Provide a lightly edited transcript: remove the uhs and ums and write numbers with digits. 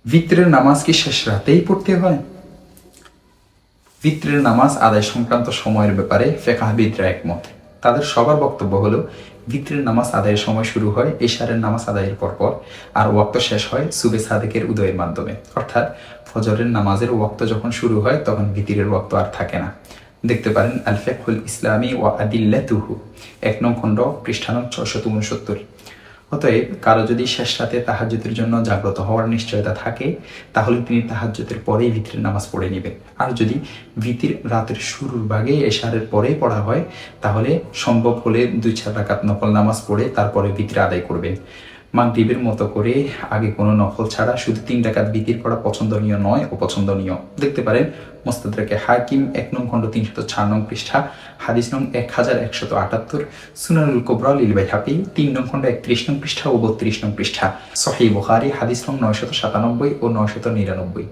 ভিতরের নামাজ কি শেষ রাতেই পড়তে হয়? ভিতরের নামাজ আদায় সংক্রান্ত সময়ের ব্যাপারে ফিকহাবিদরা একমত। তাদের সবার বক্তব্য হলো ভিতরের নামাজ আদায়ের সময় শুরু হয় এশারের নামাজ আদায়ের পরপর, আর ওয়াক্ত শেষ হয় সুবে সাদেকের উদয়ের মাধ্যমে। অর্থাৎ ফজরের নামাজের ওয়াক্ত যখন শুরু হয় তখন ভিতরের ওয়াক্ত আর থাকে না। দেখতে পারেন আল ফিকহুল ইসলামী ওয়া আদিল্লাতুহু ১ নং খণ্ড পৃষ্ঠা নং ৬৬৯। অতএব কারো যদি শেষ রাতে তাহাজ্জুদের জন্য জাগ্রত হওয়ার নিশ্চয়তা থাকে তাহলে তিনি তাহাজ্জুদের পরেই ভিতরের নামাজ পড়ে নেবেন। আর যদি ভিতির রাতের শুরুর ভাগে এশারের পরেই পড়া হয় তাহলে সম্ভব হলে ২-৪ রাকাত নফল নামাজ পড়ে তারপরে ভিতরে আদায় করবেন। মাগরিবের মতো করে আগে কোনো নফল ছাড়া শুধু ৩ রাকাত ভিতির পড়া পছন্দনীয় নয়, অপছন্দনীয়। দেখতে পারেন মুস্তাদরাকে হাকিম ১ নং খণ্ড ৩০৪ নং পৃষ্ঠা হাদিস নং ১১৭৮, সুনানুল কুবরা লিল বাইহাকি ৩ নং খণ্ড ৩১ নং পৃষ্ঠা ও ৩২ নং পৃষ্ঠা, সহিহ বুখারী হাদিস নং ৯৯৭ ও ৯৯৯।